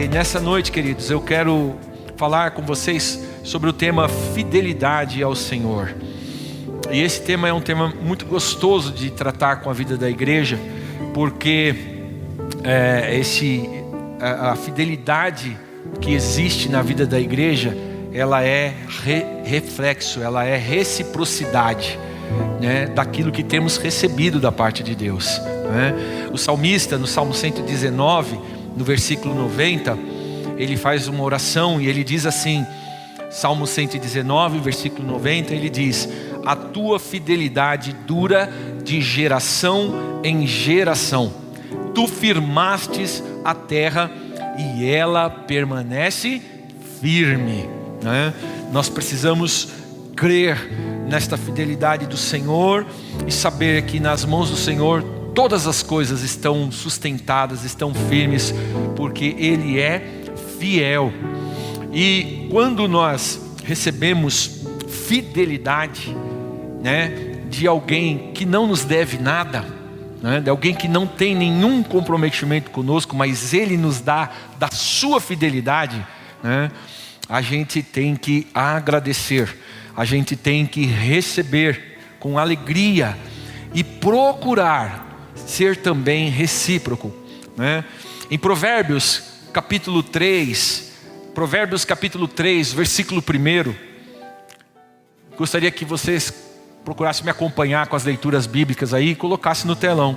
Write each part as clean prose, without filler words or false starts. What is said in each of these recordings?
E nessa noite, queridos, eu quero falar com vocês sobre o tema fidelidade ao Senhor. E esse tema é um tema muito gostoso de tratar com a vida da igreja, porque a fidelidade que existe na vida da igreja, ela é reflexo, ela é reciprocidade, né, daquilo que temos recebido da parte de Deus, né? O salmista, no Salmo 119, no versículo 90, ele faz uma oração e ele diz assim, Salmo 119, versículo 90, ele diz: a tua fidelidade dura de geração em geração, tu firmastes a terra e ela permanece firme, né? Nós precisamos crer nesta fidelidade do Senhor e saber que nas mãos do Senhor todas as coisas estão sustentadas, estão firmes, porque Ele é fiel. E quando nós recebemos fidelidade, né, de alguém que não nos deve nada, né, de alguém que não tem nenhum comprometimento conosco, mas Ele nos dá da sua fidelidade, né, a gente tem que agradecer, a gente tem que receber com alegria e procurar ser também recíproco, né? Em Provérbios capítulo 3, versículo 1, gostaria que vocês procurassem me acompanhar com as leituras bíblicas aí e colocassem no telão.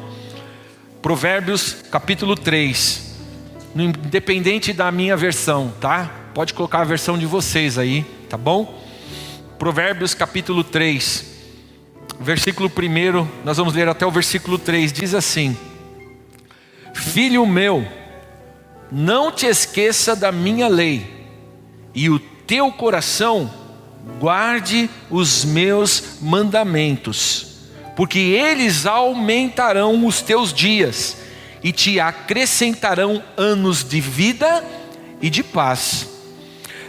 Provérbios capítulo 3, independente da minha versão, tá? Pode colocar a versão de vocês aí, tá bom? Provérbios capítulo 3, versículo 1, nós vamos ler até o versículo 3, diz assim: filho meu, não te esqueça da minha lei, e o teu coração guarde os meus mandamentos, porque eles aumentarão os teus dias, e te acrescentarão anos de vida e de paz.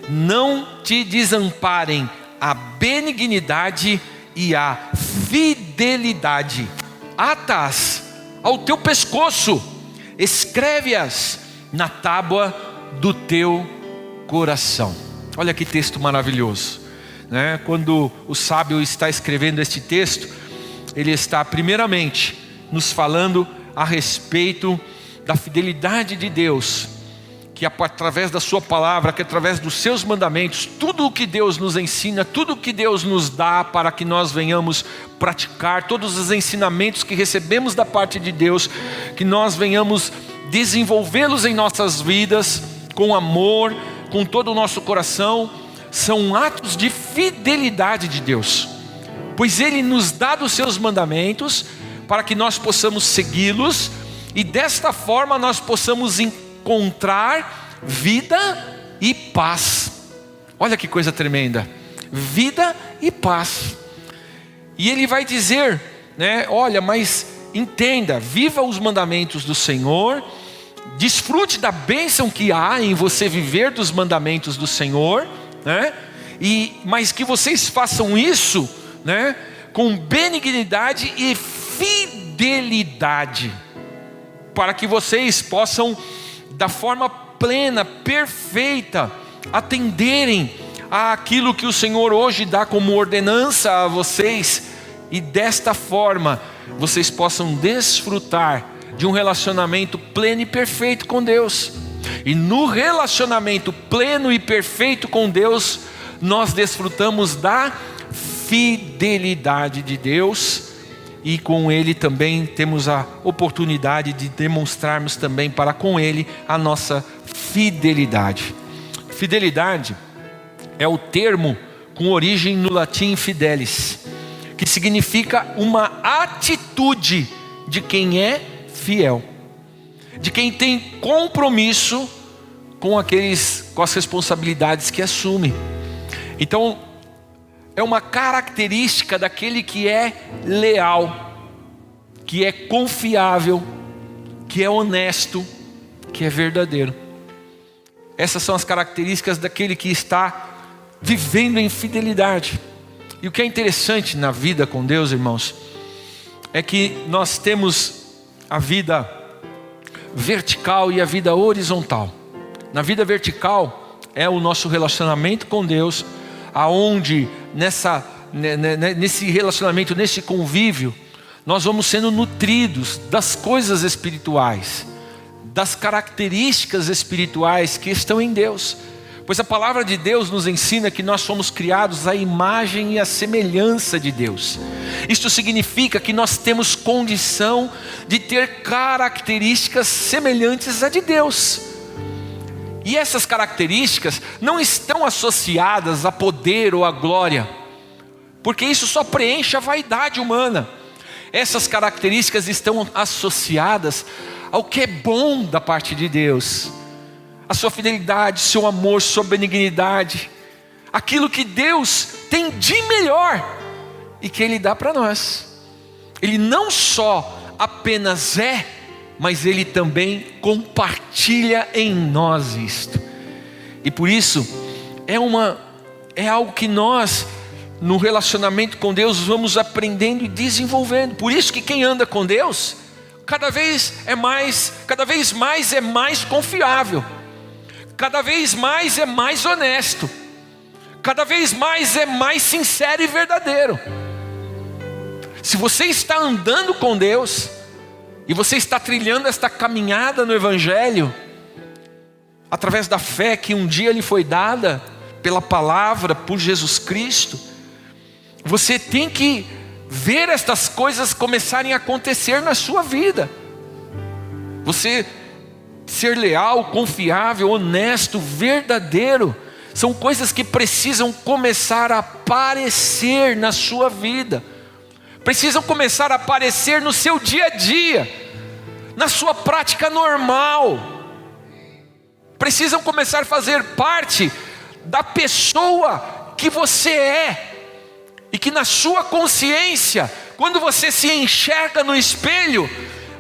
Não te desamparem a benignidade e a fidelidade, ata-as ao teu pescoço, escreve-as na tábua do teu coração. Olha que texto maravilhoso, né? Quando o sábio está escrevendo este texto, ele está primeiramente nos falando a respeito da fidelidade de Deus, que através da sua palavra, que através dos seus mandamentos, tudo o que Deus nos ensina, tudo o que Deus nos dá para que nós venhamos praticar, todos os ensinamentos que recebemos da parte de Deus, que nós venhamos desenvolvê-los em nossas vidas, com amor, com todo o nosso coração, são atos de fidelidade de Deus, pois Ele nos dá dos seus mandamentos, para que nós possamos segui-los, e desta forma nós possamos encontrar vida e paz. Olha que coisa tremenda, vida e paz. E ele vai dizer, né, olha, mas entenda, viva os mandamentos do Senhor, desfrute da bênção que há em você viver dos mandamentos do Senhor, né? Mas que vocês façam isso, né, com benignidade e fidelidade, para que vocês possam da forma plena, perfeita, atenderem àquilo que o Senhor hoje dá como ordenança a vocês, e desta forma vocês possam desfrutar de um relacionamento pleno e perfeito com Deus. E no relacionamento pleno e perfeito com Deus, nós desfrutamos da fidelidade de Deus, e com Ele também temos a oportunidade de demonstrarmos também para com Ele a nossa fidelidade. Fidelidade é o termo com origem no latim fidelis, que significa uma atitude de quem é fiel, de quem tem compromisso com as responsabilidades que assume. Então, é uma característica daquele que é leal, que é confiável, que é honesto, que é verdadeiro. Essas são as características daquele que está vivendo em fidelidade. E o que é interessante na vida com Deus, irmãos, é que nós temos a vida vertical e a vida horizontal. Na vida vertical é o nosso relacionamento com Deus, aonde nesse relacionamento, nesse convívio, nós vamos sendo nutridos das coisas espirituais, das características espirituais que estão em Deus. Pois a palavra de Deus nos ensina que nós somos criados à imagem e à semelhança de Deus. Isto significa que nós temos condição de ter características semelhantes à de Deus. E essas características não estão associadas a poder ou a glória, porque isso só preenche a vaidade humana. Essas características estão associadas ao que é bom da parte de Deus. A sua fidelidade, seu amor, sua benignidade, aquilo que Deus tem de melhor e que Ele dá para nós. Ele não só apenas é, mas Ele também compartilha em nós isto. E por isso é algo que nós, no relacionamento com Deus, vamos aprendendo e desenvolvendo. Por isso que quem anda com Deus, cada vez mais é mais confiável, cada vez mais é mais honesto, cada vez mais é mais sincero e verdadeiro. Se você está andando com Deus, e você está trilhando esta caminhada no Evangelho, através da fé que um dia lhe foi dada, pela palavra, por Jesus Cristo, você tem que ver estas coisas começarem a acontecer na sua vida. Você ser leal, confiável, honesto, verdadeiro, são coisas que precisam começar a aparecer na sua vida. Precisam começar a aparecer no seu dia a dia, na sua prática normal. Precisam começar a fazer parte da pessoa que você é. E que na sua consciência, quando você se enxerga no espelho,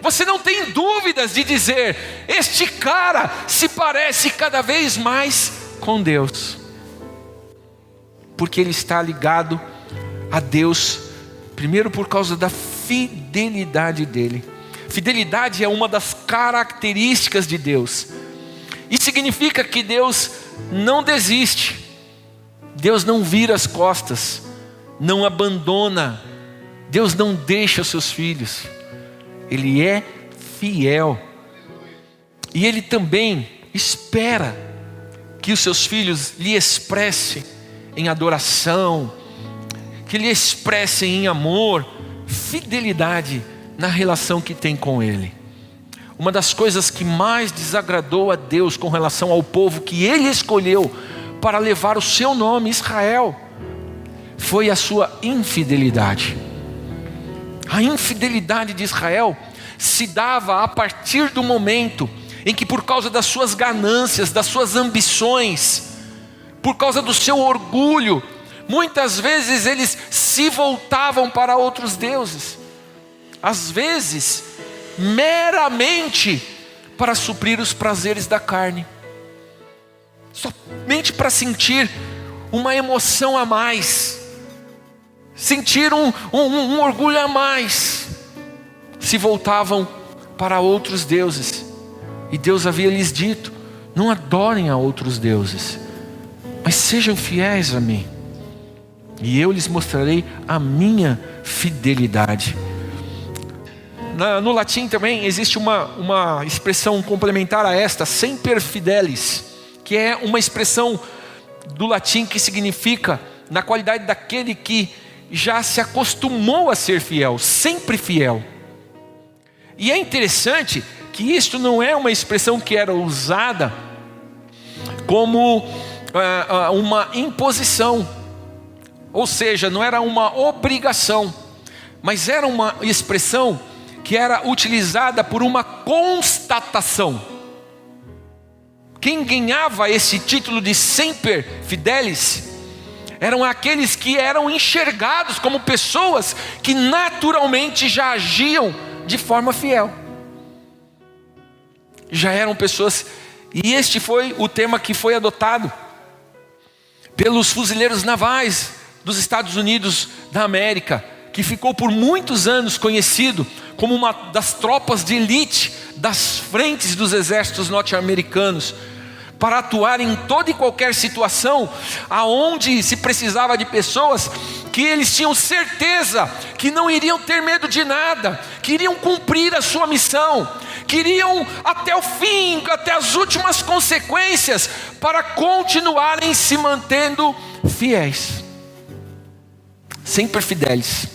você não tem dúvidas de dizer: este cara se parece cada vez mais com Deus. Porque ele está ligado a Deus, primeiro por causa da fidelidade dele. Fidelidade é uma das características de Deus. E significa que Deus não desiste. Deus não vira as costas, não abandona. Deus não deixa os seus filhos. Ele é fiel. E Ele também espera que os seus filhos lhe expressem em adoração, que lhe expressem em amor, fidelidade na relação que tem com Ele. Uma das coisas que mais desagradou a Deus com relação ao povo que Ele escolheu para levar o seu nome, Israel, foi a sua infidelidade. A infidelidade de Israel se dava a partir do momento em que, por causa das suas ganâncias, das suas ambições, por causa do seu orgulho, muitas vezes eles se voltavam para outros deuses, às vezes meramente para suprir os prazeres da carne, somente para sentir uma emoção a mais, sentir um orgulho a mais. Se voltavam para outros deuses, e Deus havia lhes dito: não adorem a outros deuses, mas sejam fiéis a mim, e eu lhes mostrarei a minha fidelidade. No latim também existe uma expressão complementar a esta, semper fidelis, que é uma expressão do latim que significa, na qualidade daquele que já se acostumou a ser fiel, sempre fiel. E é interessante que isto não é uma expressão que era usada como uma imposição, ou seja, não era uma obrigação, mas era uma expressão que era utilizada por uma constatação. Quem ganhava esse título de semper fidelis eram aqueles que eram enxergados como pessoas que naturalmente já agiam de forma fiel. Já eram pessoas, e este foi o tema que foi adotado pelos fuzileiros navais dos Estados Unidos da América, que ficou por muitos anos conhecido como uma das tropas de elite das frentes dos exércitos norte-americanos, para atuar em toda e qualquer situação, aonde se precisava de pessoas que eles tinham certeza que não iriam ter medo de nada, queriam cumprir a sua missão, queriam até o fim, até as últimas consequências, para continuarem se mantendo fiéis, sempre fiéis.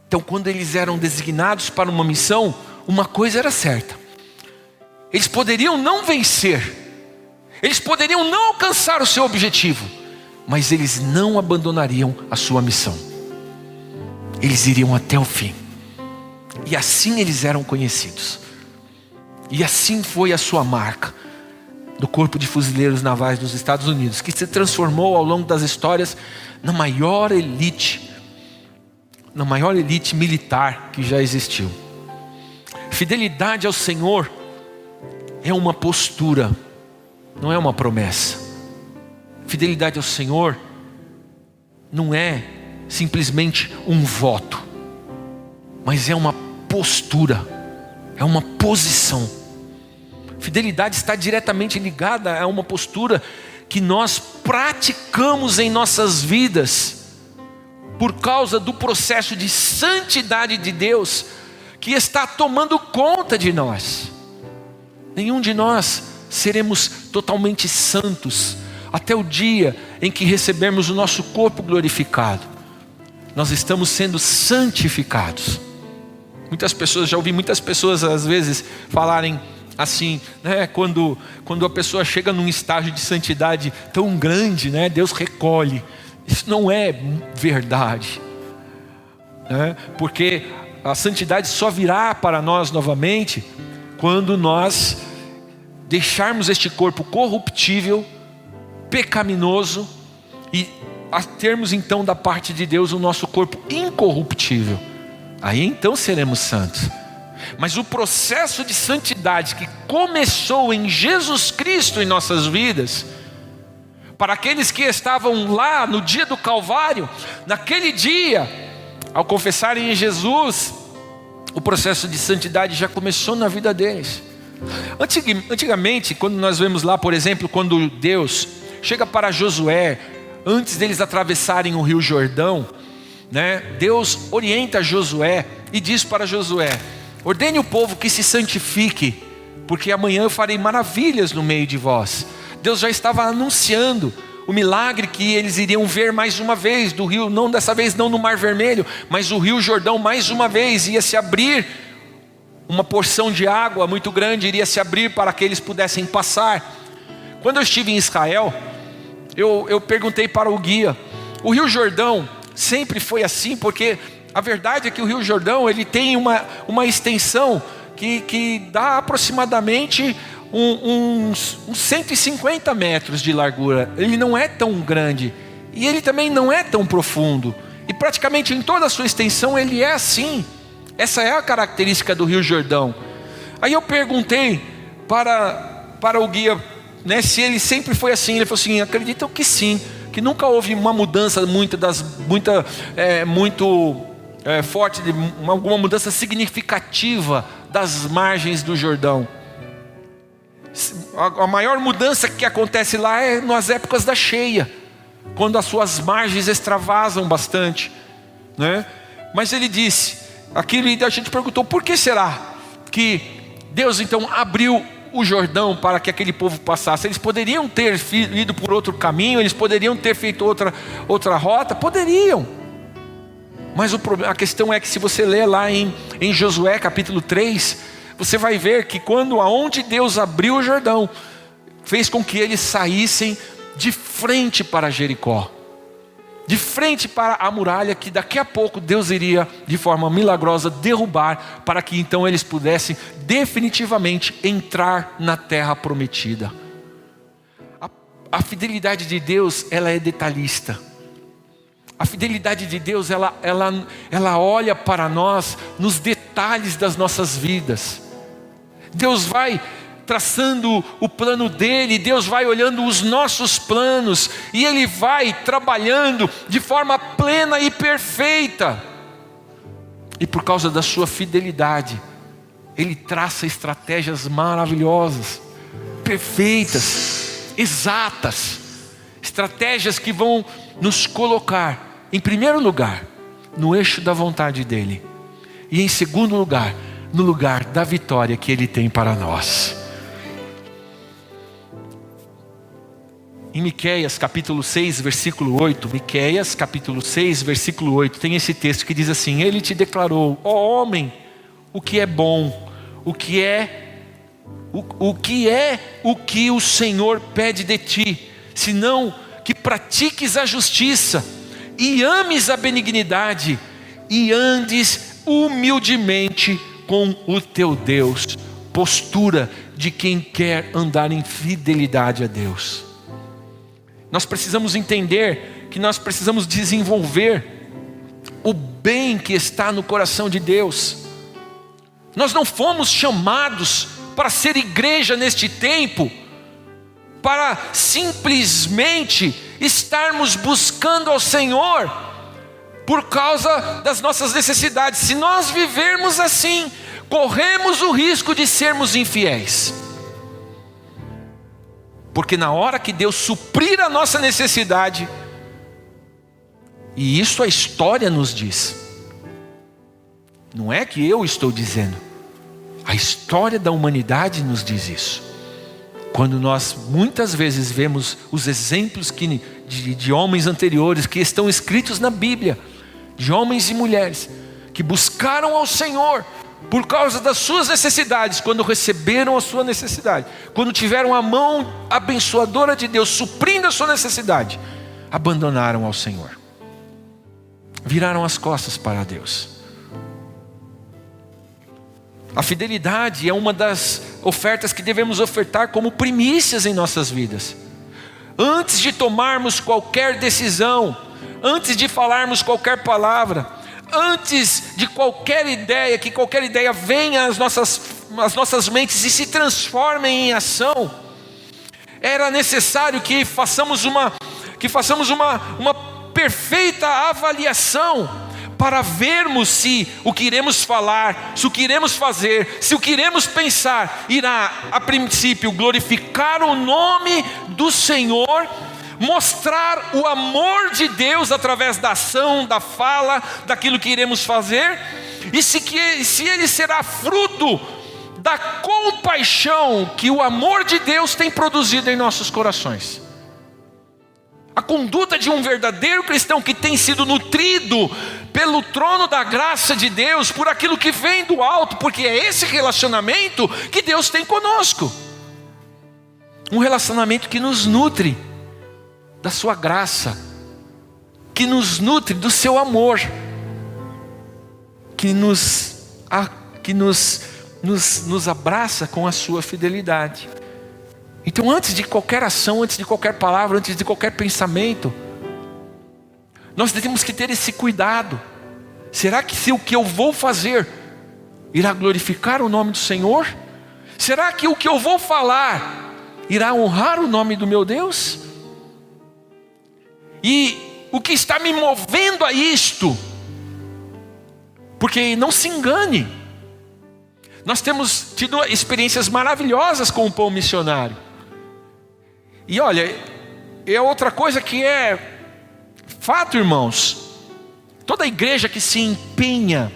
Então, quando eles eram designados para uma missão, uma coisa era certa: eles poderiam não vencer, eles poderiam não alcançar o seu objetivo, mas eles não abandonariam a sua missão. Eles iriam até o fim. E assim eles eram conhecidos. E assim foi a sua marca do Corpo de Fuzileiros Navais dos Estados Unidos, que se transformou ao longo das histórias na maior elite militar que já existiu. Fidelidade ao Senhor é uma postura, não é uma promessa. Fidelidade ao Senhor não é simplesmente um voto, mas é uma postura, é uma posição. Fidelidade está diretamente ligada a uma postura que nós praticamos em nossas vidas, por causa do processo de santidade de Deus que está tomando conta de nós. Nenhum de nós seremos totalmente santos até o dia em que recebermos o nosso corpo glorificado. Nós estamos sendo santificados. Muitas pessoas, já ouvi muitas pessoas às vezes falarem assim, né? Quando a pessoa chega num estágio de santidade tão grande, né? Deus recolhe. Isso não é verdade, né? Porque a santidade só virá para nós novamente quando nós deixarmos este corpo corruptível, pecaminoso, e termos então da parte de Deus o nosso corpo incorruptível. Aí então seremos santos. Mas o processo de santidade que começou em Jesus Cristo em nossas vidas, para aqueles que estavam lá no dia do Calvário, naquele dia, ao confessarem em Jesus, o processo de santidade já começou na vida deles. Antigamente, quando nós vemos lá, por exemplo, quando Deus chega para Josué, antes deles atravessarem o rio Jordão, né? Deus orienta Josué e diz para Josué: ordene o povo que se santifique, porque amanhã eu farei maravilhas no meio de vós. Deus já estava anunciando o milagre que eles iriam ver mais uma vez do rio, não dessa vez não no Mar Vermelho, mas o rio Jordão mais uma vez ia se abrir, uma porção de água muito grande iria se abrir para que eles pudessem passar. Quando eu estive em Israel, eu perguntei para o guia: o rio Jordão sempre foi assim? Porque a verdade é que o rio Jordão ele tem uma extensão que dá aproximadamente uns 150 metros de largura. Ele não é tão grande e ele também não é tão profundo, e praticamente em toda a sua extensão ele é assim. Essa é a característica do rio Jordão. Aí eu perguntei para o guia, né, se ele sempre foi assim. Ele falou assim: acreditam que sim, que nunca houve uma mudança muito forte, alguma mudança significativa das margens do Jordão. A maior mudança que acontece lá é nas épocas da cheia, quando as suas margens extravasam bastante, né? Mas ele disse aquilo, e a gente perguntou: por que será que Deus então abriu o Jordão para que aquele povo passasse? Eles poderiam ter ido por outro caminho, eles poderiam ter feito outra rota, poderiam. Mas a questão é que se você ler lá em Josué capítulo 3, você vai ver que aonde Deus abriu o Jordão, fez com que eles saíssem de frente para Jericó, de frente para a muralha que daqui a pouco Deus iria de forma milagrosa derrubar, para que então eles pudessem definitivamente entrar na terra prometida. A fidelidade de Deus, ela é detalhista. A fidelidade de Deus, ela olha para nós nos detalhes das nossas vidas. Deus vai traçando o plano dele, Deus vai olhando os nossos planos, e Ele vai trabalhando de forma plena e perfeita. E por causa da sua fidelidade, Ele traça estratégias maravilhosas, perfeitas, exatas, estratégias que vão nos colocar, em primeiro lugar, no eixo da vontade dEle, e em segundo lugar, no lugar da vitória que Ele tem para nós. Em Miqueias capítulo 6, versículo 8, Miqueias capítulo 6, versículo 8, tem esse texto que diz assim: Ele te declarou, ó homem, o que é bom, o que o Senhor pede de ti, senão que pratiques a justiça, e ames a benignidade, e andes humildemente com o teu Deus. Postura de quem quer andar em fidelidade a Deus. Nós precisamos entender que nós precisamos desenvolver o bem que está no coração de Deus. Nós não fomos chamados para ser igreja neste tempo, para simplesmente estarmos buscando ao Senhor por causa das nossas necessidades. Se nós vivermos assim, corremos o risco de sermos infiéis. Porque na hora que Deus suprir a nossa necessidade, e isso a história nos diz, não é que eu estou dizendo, a história da humanidade nos diz isso. Quando nós muitas vezes vemos os exemplos de homens anteriores que estão escritos na Bíblia, de homens e mulheres que buscaram ao Senhor por causa das suas necessidades, quando receberam a sua necessidade, quando tiveram a mão abençoadora de Deus suprindo a sua necessidade, abandonaram ao Senhor, viraram as costas para Deus. A fidelidade é uma das ofertas que devemos ofertar como primícias em nossas vidas. Antes de tomarmos qualquer decisão, antes de falarmos qualquer palavra, antes de qualquer ideia, que qualquer ideia venha às nossas mentes e se transforme em ação, era necessário que façamos uma perfeita avaliação, para vermos se o que iremos falar, se o que iremos fazer, se o que iremos pensar, irá a princípio glorificar o nome do Senhor, mostrar o amor de Deus através da ação, da fala, daquilo que iremos fazer, e se ele será fruto da compaixão que o amor de Deus tem produzido em nossos corações. A conduta de um verdadeiro cristão que tem sido nutrido pelo trono da graça de Deus, por aquilo que vem do alto, porque é esse relacionamento que Deus tem conosco. Um relacionamento que nos nutre da sua graça, que nos nutre do seu amor, que nos abraça com a sua fidelidade. Então, antes de qualquer ação, antes de qualquer palavra, antes de qualquer pensamento, nós temos que ter esse cuidado. Será que se o que eu vou fazer irá glorificar o nome do Senhor? Será que o que eu vou falar irá honrar o nome do meu Deus? E o que está me movendo a isto? Porque não se engane, nós temos tido experiências maravilhosas com o pão missionário. E olha, é outra coisa que é fato, irmãos. Toda igreja que se empenha,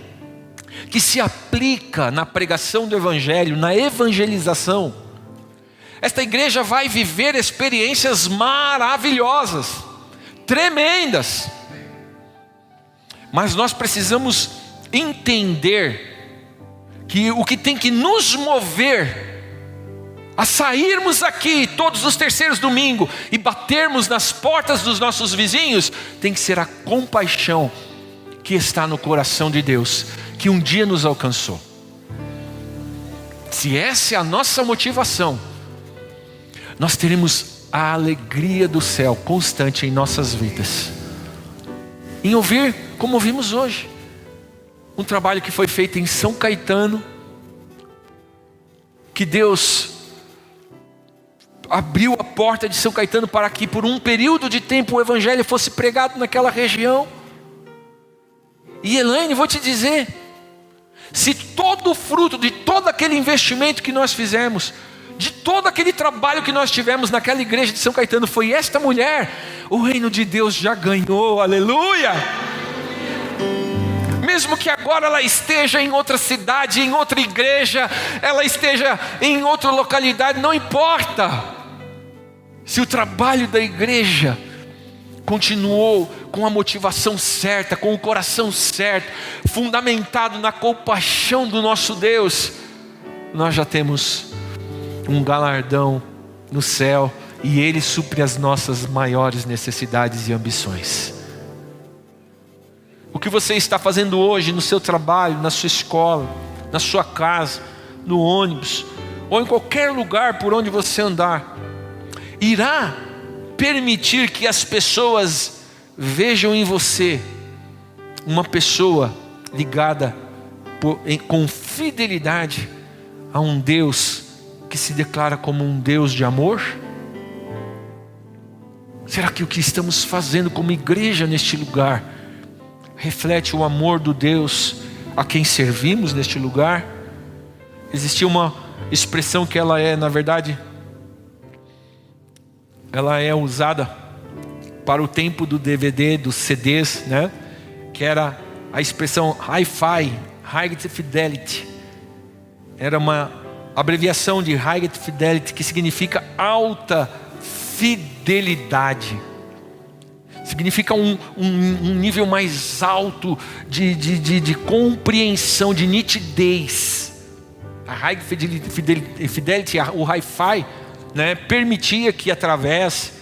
que se aplica na pregação do Evangelho, na evangelização, esta igreja vai viver experiências maravilhosas, tremendas. Mas nós precisamos entender que o que tem que nos mover a sairmos aqui todos os terceiros domingos e batermos nas portas dos nossos vizinhos, tem que ser a compaixão que está no coração de Deus, que um dia nos alcançou. Se essa é a nossa motivação, nós teremos a alegria do céu constante em nossas vidas, em ouvir como ouvimos hoje, um trabalho que foi feito em São Caetano, que Deus abriu a porta de São Caetano para que por um período de tempo o Evangelho fosse pregado naquela região. E Elaine, vou te dizer, se todo o fruto de todo aquele investimento que nós fizemos, de todo aquele trabalho que nós tivemos naquela igreja de São Caetano, foi esta mulher, o reino de Deus já ganhou, aleluia! Mesmo que agora ela esteja em outra cidade, em outra igreja, ela esteja em outra localidade, não importa. Se o trabalho da igreja continuou com a motivação certa, com o coração certo, fundamentado na compaixão do nosso Deus, nós já temos um galardão no céu, e Ele supre as nossas maiores necessidades e ambições. O que você está fazendo hoje no seu trabalho, na sua escola, na sua casa, no ônibus, ou em qualquer lugar por onde você andar, irá permitir que as pessoas vejam em você uma pessoa ligada com fidelidade a um Deus que se declara como um Deus de amor? Será que o que estamos fazendo como igreja neste lugar reflete o amor do Deus a quem servimos neste lugar? Existia uma expressão que ela é, na verdade, ela é usada para o tempo do DVD, dos CDs, né? Que era a expressão Hi-Fi, High Fidelity. Era uma abreviação de High Fidelity, que significa alta fidelidade. Significa um nível mais alto de compreensão, de nitidez. A High Fidelity, o Hi-Fi, né, permitia que através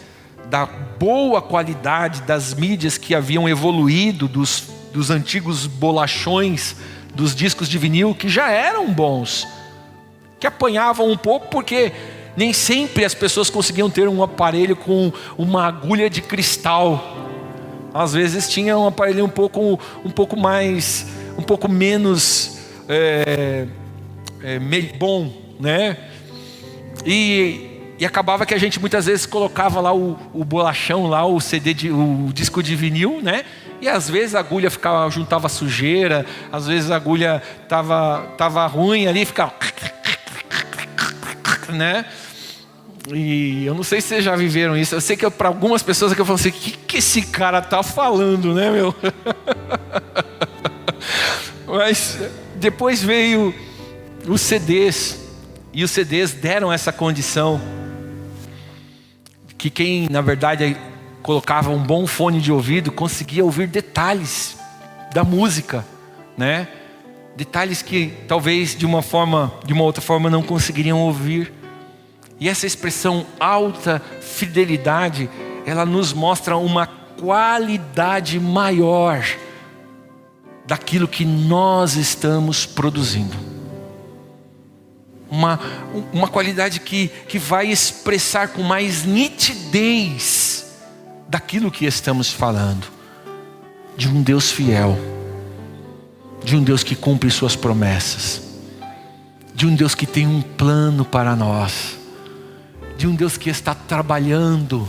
da boa qualidade das mídias que haviam evoluído, dos antigos bolachões, dos discos de vinil, que já eram bons, que apanhavam um pouco porque nem sempre as pessoas conseguiam ter um aparelho com uma agulha de cristal. Às vezes tinha um aparelho um pouco menos bom, né? E acabava que a gente muitas vezes colocava lá o bolachão, lá o disco de vinil, né? E às vezes a agulha juntava sujeira, às vezes a agulha tava ruim ali, ficava, né? E eu não sei se vocês já viveram isso. Eu sei que para algumas pessoas que eu falo assim, o que esse cara tá falando, né, meu? Mas depois veio os CDs, e os CDs deram essa condição que quem na verdade colocava um bom fone de ouvido conseguia ouvir detalhes da música, né? Detalhes que talvez de uma outra forma não conseguiriam ouvir. E essa expressão alta fidelidade, ela nos mostra uma qualidade maior daquilo que nós estamos produzindo. Uma qualidade que vai expressar com mais nitidez daquilo que estamos falando. De um Deus fiel. De um Deus que cumpre suas promessas. De um Deus que tem um plano para nós. De um Deus que está trabalhando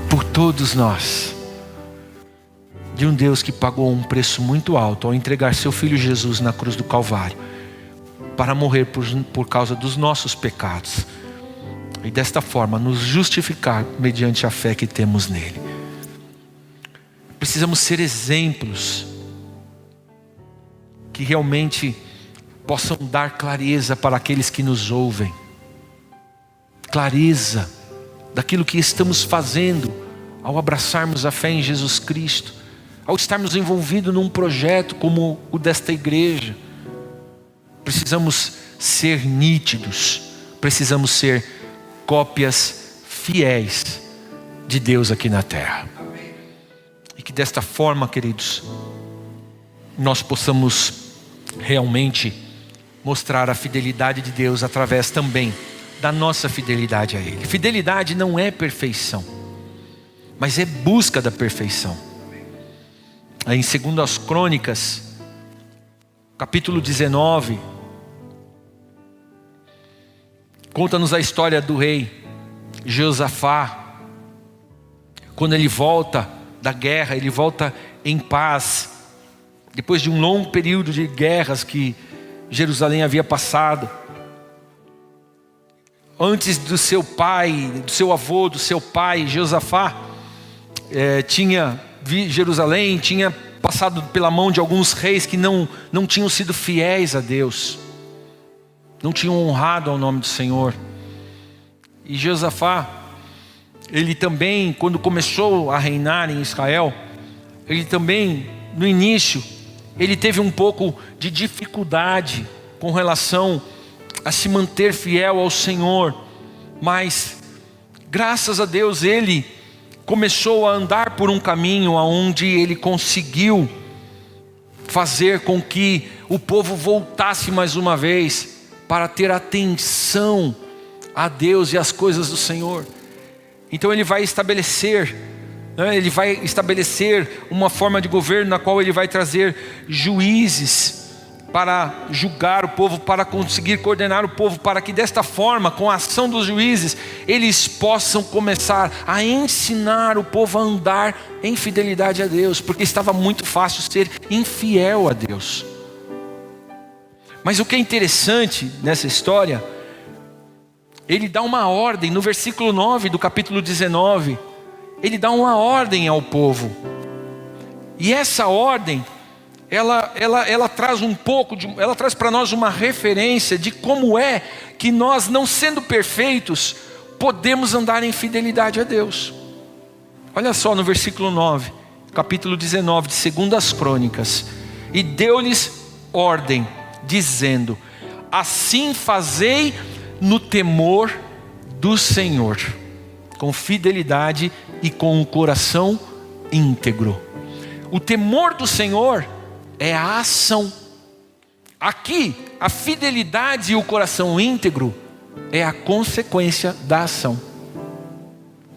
por todos nós. De um Deus que pagou um preço muito alto ao entregar seu Filho Jesus na cruz do Calvário, para morrer por causa dos nossos pecados, e desta forma nos justificar mediante a fé que temos nele. Precisamos ser exemplos que realmente possam dar clareza para aqueles que nos ouvem. Clareza daquilo que estamos fazendo ao abraçarmos a fé em Jesus Cristo, ao estarmos envolvidos num projeto como o desta igreja. Precisamos ser nítidos, precisamos ser cópias fiéis de Deus aqui na terra. E que desta forma, queridos, nós possamos realmente mostrar a fidelidade de Deus através também da nossa fidelidade a Ele. Fidelidade não é perfeição, mas é busca da perfeição. Aí em 2 Crônicas, capítulo 19, conta-nos a história do rei Josafá. Quando ele volta da guerra, ele volta em paz, depois de um longo período de guerras que Jerusalém havia passado. antes do seu pai, do seu avô, do seu pai, Josafá, tinha Jerusalém, tinha passado pela mão de alguns reis que não tinham sido fiéis a Deus, não tinham honrado ao nome do Senhor. E Josafá, ele também, quando começou a reinar em Israel, ele também, no início, ele teve um pouco de dificuldade com relação a se manter fiel ao Senhor, mas graças a Deus ele começou a andar por um caminho onde ele conseguiu fazer com que o povo voltasse mais uma vez para ter atenção a Deus e as coisas do Senhor. Então ele vai estabelecer uma forma de governo na qual ele vai trazer juízes para julgar o povo, para conseguir coordenar o povo, para que desta forma, com a ação dos juízes, eles possam começar a ensinar o povo a andar em fidelidade a Deus, porque estava muito fácil ser infiel a Deus. Mas o que é interessante nessa história, ele dá uma ordem, no versículo 9 do capítulo 19, ele dá uma ordem ao povo, e essa ordem, ela traz ela traz para nós uma referência de como é que nós, não sendo perfeitos, podemos andar em fidelidade a Deus. Olha só no versículo 9, capítulo 19 de 2 Crônicas: e deu-lhes ordem, dizendo: assim fazei no temor do Senhor, com fidelidade e com o coração íntegro. O temor do Senhor é a ação. Aqui, a fidelidade e o coração íntegro é a consequência da ação.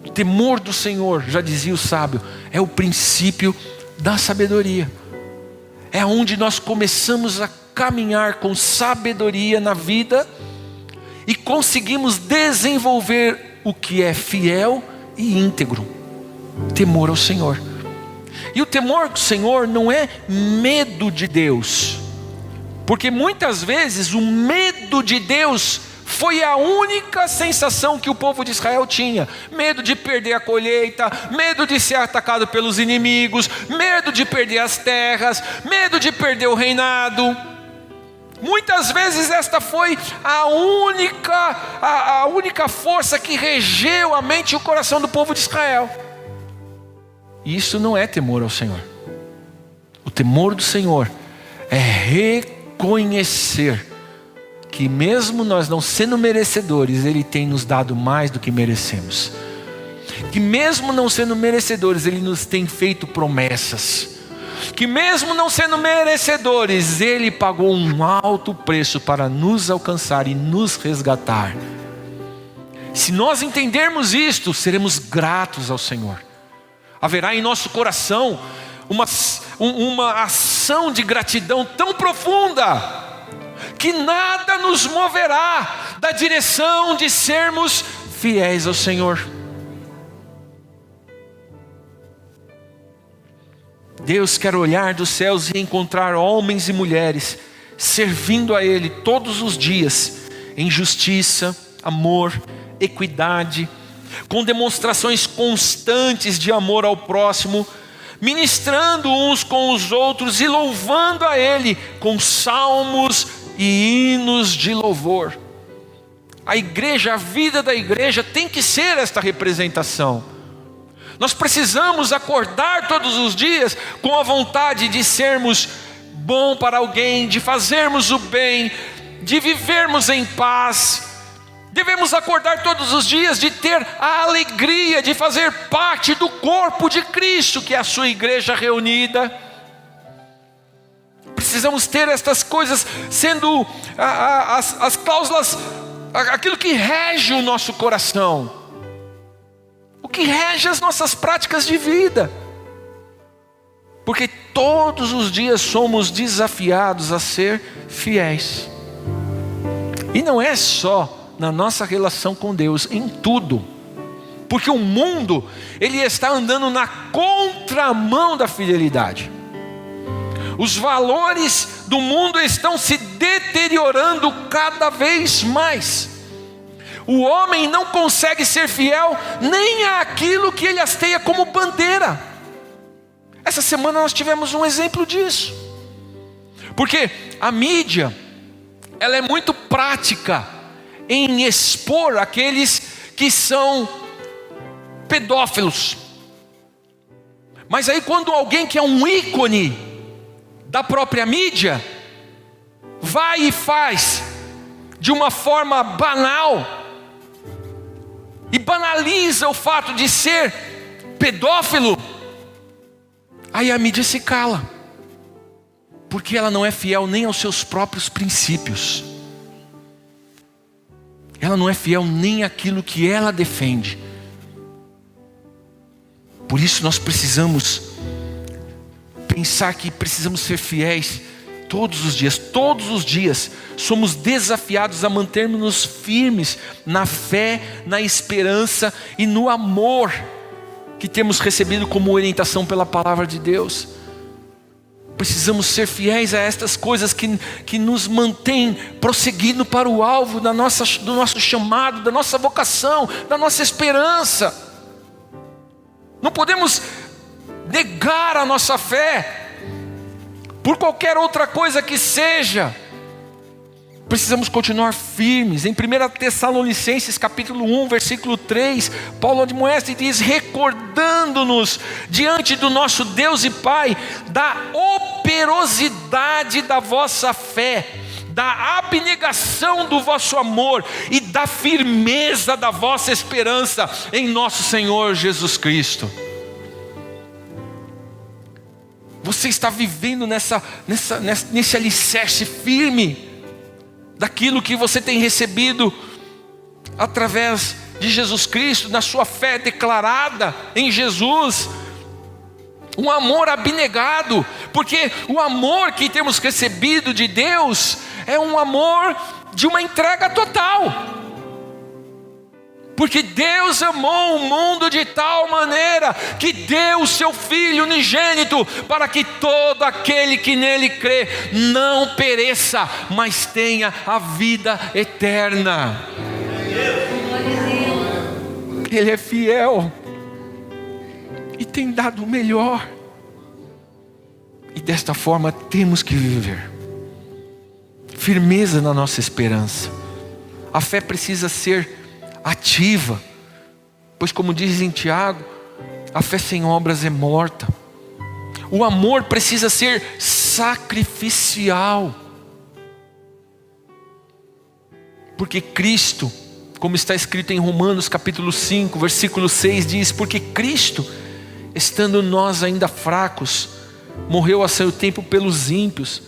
O temor do Senhor, já dizia o sábio, é o princípio da sabedoria. É onde nós começamos a caminhar com sabedoria na vida e conseguimos desenvolver o que é fiel e íntegro. Temor ao Senhor. E o temor do Senhor não é medo de Deus, porque muitas vezes o medo de Deus foi a única sensação que o povo de Israel tinha: medo de perder a colheita, medo de ser atacado pelos inimigos, medo de perder as terras, medo de perder o reinado. Muitas vezes esta foi a única força que regeu a mente e o coração do povo de Israel. E isso não é temor ao Senhor. O temor do Senhor é reconhecer que mesmo nós não sendo merecedores, Ele tem nos dado mais do que merecemos. Que mesmo não sendo merecedores, Ele nos tem feito promessas. Que mesmo não sendo merecedores, Ele pagou um alto preço para nos alcançar e nos resgatar. Se nós entendermos isto, seremos gratos ao Senhor. Haverá em nosso coração uma ação de gratidão tão profunda, que nada nos moverá da direção de sermos fiéis ao Senhor. Deus quer olhar dos céus e encontrar homens e mulheres servindo a Ele todos os dias, em justiça, amor, equidade, com demonstrações constantes de amor ao próximo, ministrando uns com os outros e louvando a Ele com salmos e hinos de louvor. A igreja, a vida da igreja tem que ser esta representação. Nós precisamos acordar todos os dias com a vontade de sermos bom para alguém, de fazermos o bem, de vivermos em paz. Devemos acordar todos os dias de ter a alegria de fazer parte do corpo de Cristo, que é a sua igreja reunida. Precisamos ter estas coisas sendo as cláusulas, aquilo que rege o nosso coração, o que rege as nossas práticas de vida, porque todos os dias somos desafiados a ser fiéis. E não é só na nossa relação com Deus, em tudo, porque o mundo, ele está andando na contramão da fidelidade. Os valores do mundo estão se deteriorando cada vez mais. O homem não consegue ser fiel nem àquilo que ele hasteia como bandeira. Essa semana nós tivemos um exemplo disso. Porque a mídia, ela é muito prática em expor aqueles que são pedófilos. Mas aí quando alguém que é um ícone da própria mídia, vai e faz de uma forma banal, e banaliza o fato de ser pedófilo, aí a mídia se cala, porque ela não é fiel nem aos seus próprios princípios, ela não é fiel nem àquilo que ela defende. Por isso nós precisamos pensar que precisamos ser fiéis todos os dias somos desafiados a mantermos-nos firmes na fé, na esperança e no amor que temos recebido como orientação pela palavra de Deus. Precisamos ser fiéis a estas coisas que nos mantêm prosseguindo para o alvo do nosso chamado, da nossa vocação, da nossa esperança. Não podemos negar a nossa fé por qualquer outra coisa que seja. Precisamos continuar firmes. Em 1 Tessalonicenses capítulo 1, versículo 3, Paulo admoesta e diz: recordando-nos diante do nosso Deus e Pai da operosidade da vossa fé, da abnegação do vosso amor e da firmeza da vossa esperança em nosso Senhor Jesus Cristo. Você está vivendo nesse alicerce firme daquilo que você tem recebido através de Jesus Cristo, na sua fé declarada em Jesus, um amor abnegado, porque o amor que temos recebido de Deus é um amor de uma entrega total. Porque Deus amou o mundo de tal maneira que deu o seu Filho unigênito, para que todo aquele que nele crê não pereça, mas tenha a vida eterna. Ele é fiel e tem dado o melhor, e desta forma temos que viver. Firmeza na nossa esperança. A fé precisa ser ativa, pois como diz em Tiago, a fé sem obras é morta. O amor precisa ser sacrificial, porque Cristo, como está escrito em Romanos capítulo 5, versículo 6, diz: porque Cristo, estando nós ainda fracos, morreu a seu tempo pelos ímpios,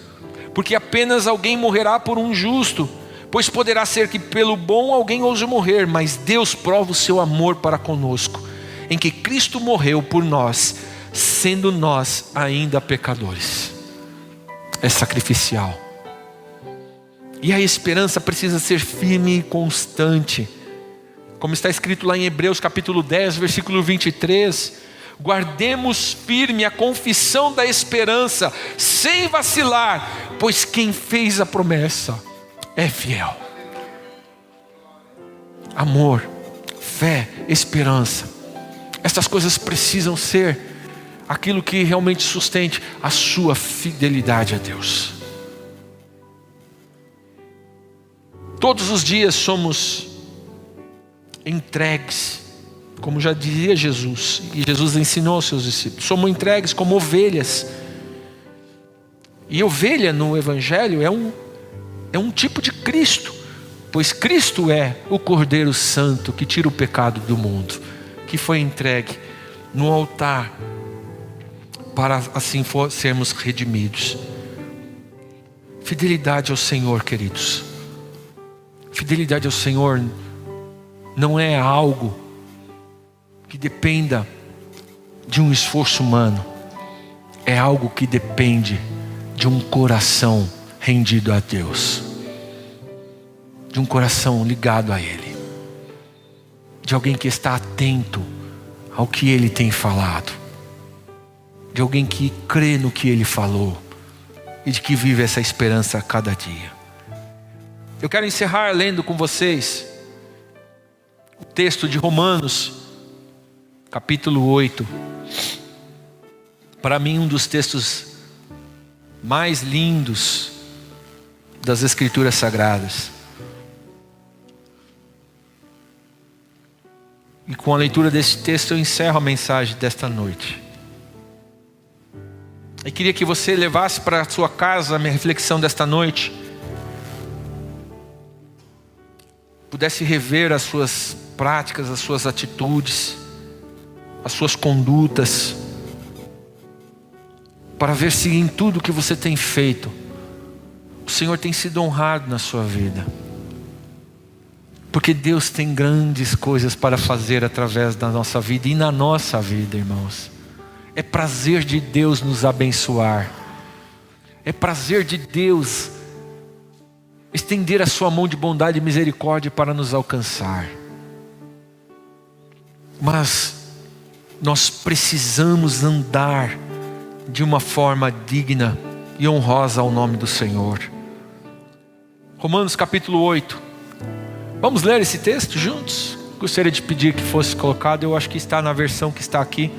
porque apenas alguém morrerá por um justo, pois poderá ser que pelo bom alguém ouse morrer, mas Deus prova o seu amor para conosco, em que Cristo morreu por nós, sendo nós ainda pecadores. É sacrificial. E a esperança precisa ser firme e constante, como está escrito lá em Hebreus capítulo 10, versículo 23, guardemos firme a confissão da esperança, sem vacilar, pois quem fez a promessa é fiel. Amor, fé, esperança, essas coisas precisam ser aquilo que realmente sustente a sua fidelidade a Deus. Todos os dias somos entregues, como já dizia Jesus, e Jesus ensinou aos seus discípulos, somos entregues como ovelhas. E ovelha no Evangelho é um tipo de Cristo, pois Cristo é o Cordeiro Santo que tira o pecado do mundo, que foi entregue no altar para assim sermos redimidos. Fidelidade ao Senhor, queridos. Fidelidade ao Senhor não é algo que dependa de um esforço humano, é algo que depende de um coração rendido a Deus, de um coração ligado a Ele, de alguém que está atento ao que Ele tem falado, de alguém que crê no que Ele falou e de que vive essa esperança a cada dia. Eu quero encerrar lendo com vocês texto de Romanos, capítulo 8. Para mim, um dos textos mais lindos das Escrituras Sagradas. E com a leitura desse texto eu encerro a mensagem desta noite. E queria que você levasse para a sua casa a minha reflexão desta noite. Pudesse rever as suas práticas, as suas atitudes, as suas condutas, para ver se em tudo que você tem feito, o Senhor tem sido honrado na sua vida. Porque Deus tem grandes coisas para fazer através da nossa vida e na nossa vida, irmãos. É prazer de Deus nos abençoar. É prazer de Deus estender a sua mão de bondade e misericórdia para nos alcançar. Mas nós precisamos andar de uma forma digna e honrosa ao nome do Senhor. Romanos capítulo 8. Vamos ler esse texto juntos? Gostaria de pedir que fosse colocado. Eu acho que está na versão que está aqui.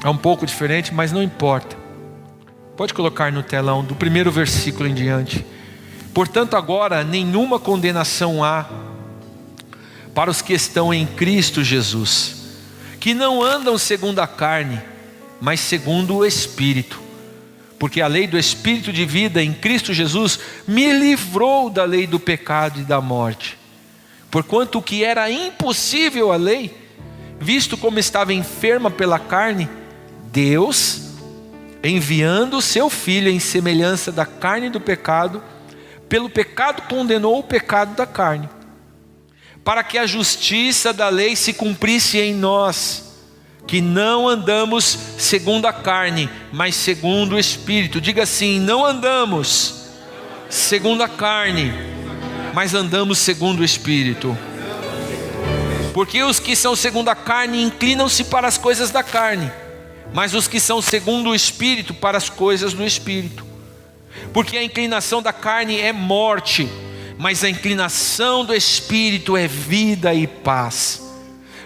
É um pouco diferente, mas não importa. Pode colocar no telão, do primeiro versículo em diante. Portanto, agora nenhuma condenação há para os que estão em Cristo Jesus, que não andam segundo a carne, mas segundo o Espírito. Porque a lei do Espírito de vida em Cristo Jesus me livrou da lei do pecado e da morte. Porquanto o que era impossível à lei, visto como estava enferma pela carne, Deus, enviando o seu Filho em semelhança da carne do pecado, pelo pecado condenou o pecado da carne, para que a justiça da lei se cumprisse em nós, que não andamos segundo a carne, mas segundo o Espírito. Diga assim: não andamos segundo a carne, mas andamos segundo o Espírito. Porque os que são segundo a carne inclinam-se para as coisas da carne, mas os que são segundo o Espírito para as coisas do Espírito. Porque a inclinação da carne é morte, mas a inclinação do Espírito é vida e paz.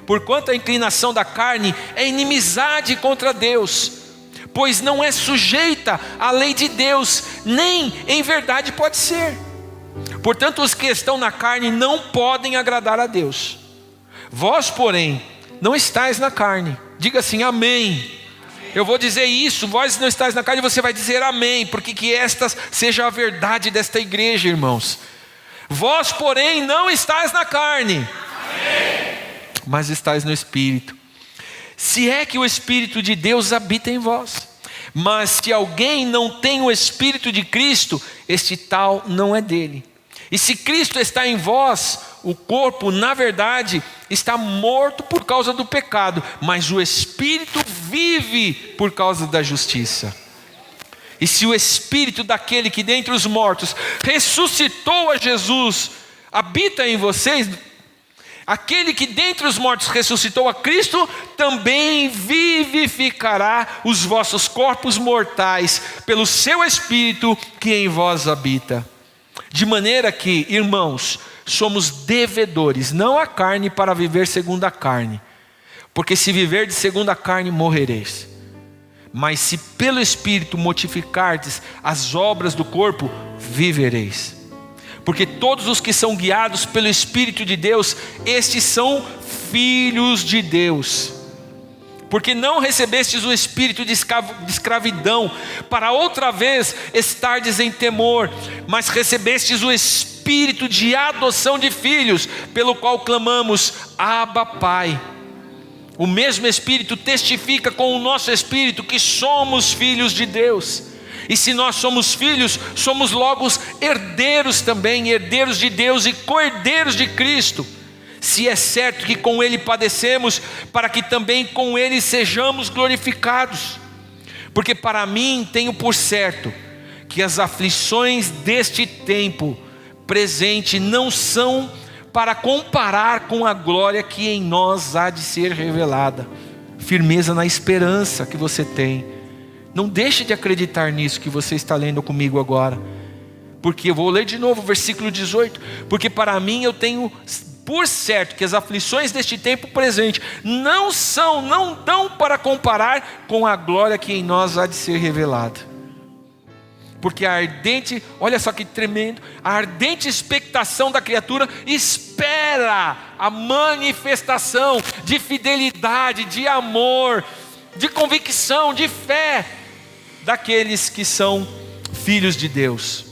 Porquanto a inclinação da carne é inimizade contra Deus, pois não é sujeita à lei de Deus, nem em verdade pode ser. Portanto, os que estão na carne não podem agradar a Deus. Vós, porém, não estáis na carne. Diga assim: amém. Eu vou dizer isso, vós não estáis na carne, você vai dizer amém, porque que esta seja a verdade desta igreja, irmãos. Vós, porém, não estáis na carne, amém, mas estáis no Espírito. Se é que o Espírito de Deus habita em vós. Mas se alguém não tem o Espírito de Cristo, este tal não é dele. E se Cristo está em vós, o corpo, na verdade, está morto por causa do pecado, mas o Espírito vive por causa da justiça. E se o Espírito daquele que dentre os mortos ressuscitou a Jesus habita em vocês, aquele que dentre os mortos ressuscitou a Cristo, também vivificará os vossos corpos mortais, pelo seu Espírito que em vós habita. De maneira que, irmãos, somos devedores, não à carne, para viver segundo a carne. Porque se viverdes segundo a carne, morrereis. Mas se pelo Espírito mortificardes as obras do corpo, vivereis. Porque todos os que são guiados pelo Espírito de Deus, estes são filhos de Deus. Porque não recebestes o espírito de escravidão, para outra vez estardes em temor, mas recebestes o espírito de adoção de filhos, pelo qual clamamos: Abba, Pai. O mesmo Espírito testifica com o nosso espírito que somos filhos de Deus. E se nós somos filhos, somos logo herdeiros também, herdeiros de Deus e co-herdeiros de Cristo. Se é certo que com Ele padecemos, para que também com Ele sejamos glorificados. Porque para mim tenho por certo que as aflições deste tempo presente não são para comparar com a glória que em nós há de ser revelada. Firmeza na esperança que você tem. Não deixe de acreditar nisso que você está lendo comigo agora. Porque eu vou ler de novo o versículo 18. Porque para mim por certo que as aflições deste tempo presente não dão para comparar com a glória que em nós há de ser revelada. Porque a ardente, olha só que tremendo, a ardente expectação da criatura espera a manifestação de fidelidade, de amor, de convicção, de fé daqueles que são filhos de Deus.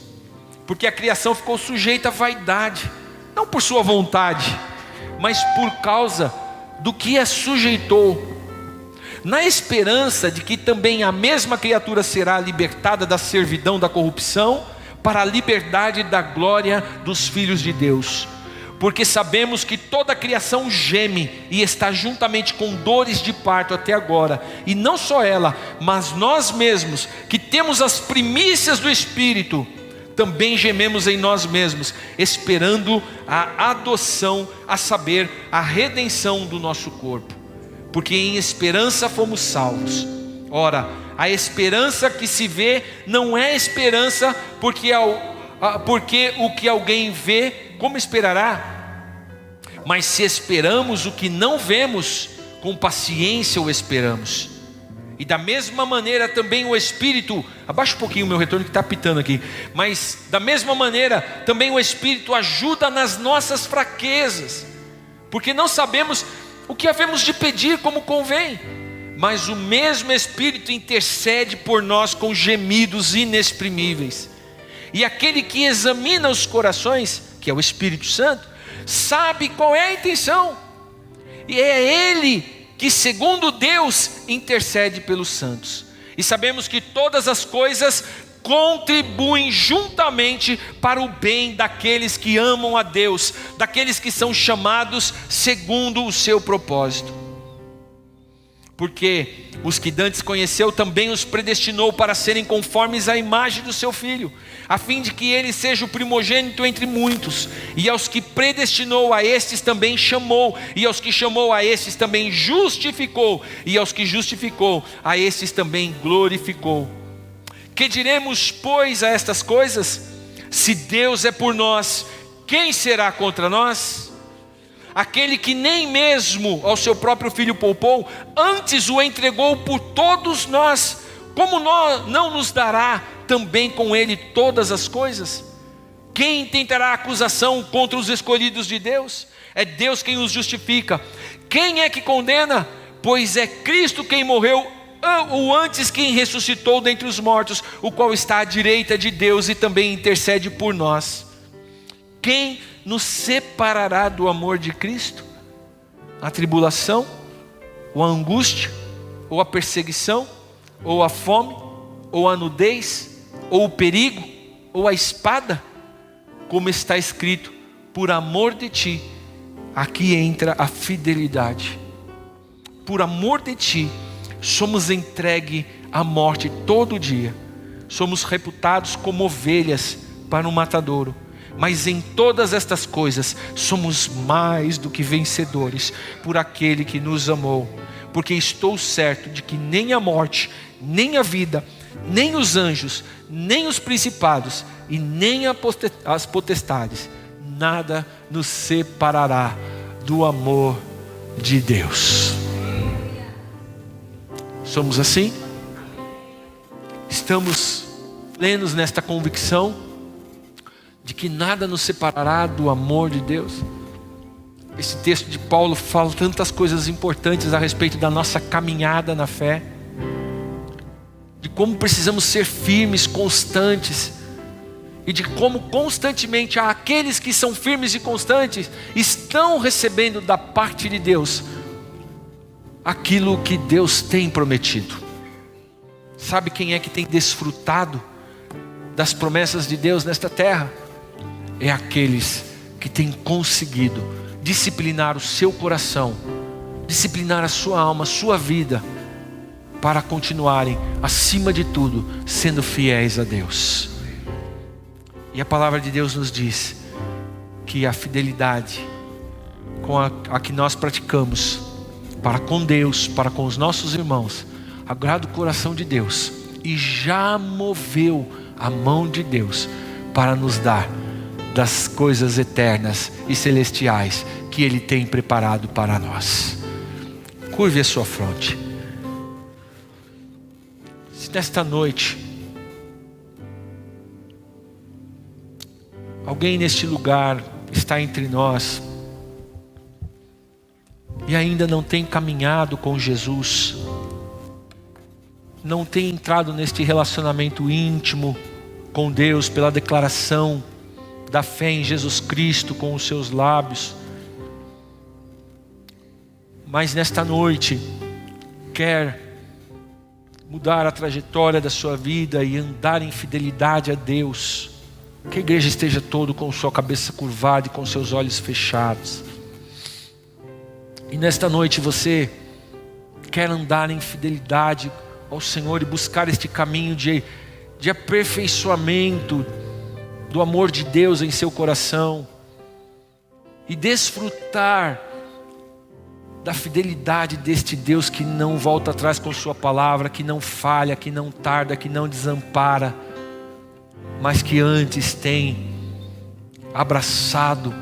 Porque a criação ficou sujeita à vaidade, não por sua vontade, mas por causa do que a sujeitou, na esperança de que também a mesma criatura será libertada da servidão da corrupção para a liberdade da glória dos filhos de Deus. Porque sabemos que toda a criação geme e está juntamente com dores de parto até agora, e não só ela, mas nós mesmos, que temos as primícias do Espírito, também gememos em nós mesmos, esperando a adoção, a saber, a redenção do nosso corpo. Porque em esperança fomos salvos. Ora, a esperança que se vê não é esperança, porque o que alguém vê, como esperará? Mas se esperamos o que não vemos, com paciência o esperamos. E da mesma maneira também o Espírito, abaixa um pouquinho o meu retorno que está apitando aqui, mas da mesma maneira também o Espírito ajuda nas nossas fraquezas, porque não sabemos o que havemos de pedir como convém, mas o mesmo Espírito intercede por nós com gemidos inexprimíveis. E aquele que examina os corações, que é o Espírito Santo, sabe qual é a intenção, e é Ele que segundo Deus intercede pelos santos. E sabemos que todas as coisas contribuem juntamente para o bem daqueles que amam a Deus, daqueles que são chamados segundo o seu propósito. Porque os que dantes conheceu também os predestinou para serem conformes à imagem do seu Filho, a fim de que ele seja o primogênito entre muitos. E aos que predestinou, a estes também chamou, e aos que chamou, a estes também justificou, e aos que justificou, a estes também glorificou. Que diremos, pois, a estas coisas? Se Deus é por nós, quem será contra nós? Aquele que nem mesmo ao seu próprio Filho poupou, antes o entregou por todos nós, como não nos dará também com ele todas as coisas? Quem tentará acusação contra os escolhidos de Deus? É Deus quem os justifica. Quem é que condena? Pois é Cristo quem morreu, ou antes quem ressuscitou dentre os mortos, o qual está à direita de Deus e também intercede por nós. Quem nos separará do amor de Cristo? A tribulação, ou a angústia, ou a perseguição, ou a fome, ou a nudez, ou o perigo, ou a espada? Como está escrito, por amor de ti, aqui entra a fidelidade. Por amor de ti, somos entregues à morte todo dia. Somos reputados como ovelhas para um matadouro. Mas em todas estas coisas somos mais do que vencedores por aquele que nos amou. Porque estou certo de que nem a morte, nem a vida, nem os anjos, nem os principados e nem as potestades, nada nos separará do amor de Deus. Somos assim? Estamos plenos nesta convicção de que nada nos separará do amor de Deus. Esse texto de Paulo fala tantas coisas importantes a respeito da nossa caminhada na fé, de como precisamos ser firmes, constantes, e de como constantemente aqueles que são firmes e constantes estão recebendo da parte de Deus aquilo que Deus tem prometido. Sabe quem é que tem desfrutado das promessas de Deus nesta terra? É aqueles que têm conseguido disciplinar o seu coração, disciplinar a sua alma, a sua vida, para continuarem, acima de tudo, sendo fiéis a Deus. E a palavra de Deus nos diz que a fidelidade com a que nós praticamos para com Deus, para com os nossos irmãos, agrada o coração de Deus e já moveu a mão de Deus para nos dar das coisas eternas e celestiais que Ele tem preparado para nós. Curve a sua fronte. Se nesta noite alguém neste lugar está entre nós e ainda não tem caminhado com Jesus, não tem entrado neste relacionamento íntimo com Deus pela declaração da fé em Jesus Cristo com os seus lábios, mas nesta noite quer mudar a trajetória da sua vida e andar em fidelidade a Deus, que a igreja esteja toda com sua cabeça curvada e com seus olhos fechados. E nesta noite você quer andar em fidelidade ao Senhor e buscar este caminho de aperfeiçoamento do amor de Deus em seu coração e desfrutar da fidelidade deste Deus que não volta atrás com sua palavra, que não falha, que não tarda, que não desampara, mas que antes tem abraçado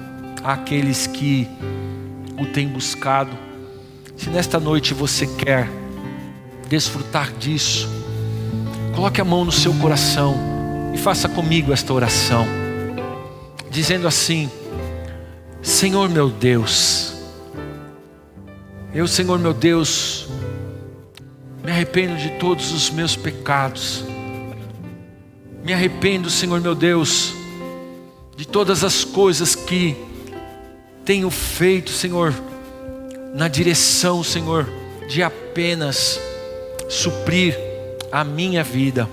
aqueles que o têm buscado. Se nesta noite você quer desfrutar disso, coloque a mão no seu coração e faça comigo esta oração, dizendo assim: Senhor meu Deus, eu, Senhor meu Deus, me arrependo de todos os meus pecados. Me arrependo, Senhor meu Deus, de todas as coisas que tenho feito, Senhor, na direção, Senhor, de apenas suprir a minha vida.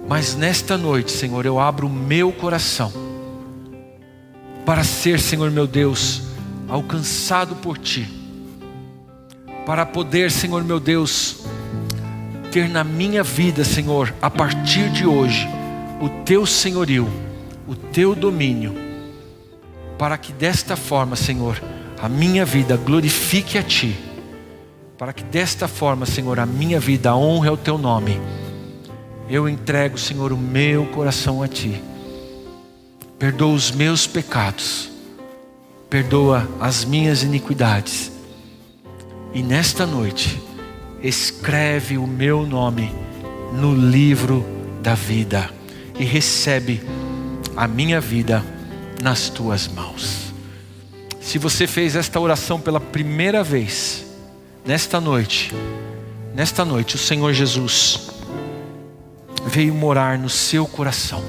Mas nesta noite, Senhor, eu abro o meu coração para ser, Senhor meu Deus, alcançado por Ti, para poder, Senhor meu Deus, ter na minha vida, Senhor, a partir de hoje, o Teu senhorio, o Teu domínio, para que desta forma, Senhor, a minha vida glorifique a Ti, para que desta forma, Senhor, a minha vida honre ao Teu nome. Eu entrego, Senhor, o meu coração a Ti. Perdoa os meus pecados, perdoa as minhas iniquidades, e nesta noite escreve o meu nome no livro da vida e recebe a minha vida nas Tuas mãos. Se você fez esta oração pela primeira vez, nesta noite o Senhor Jesus veio morar no seu coração.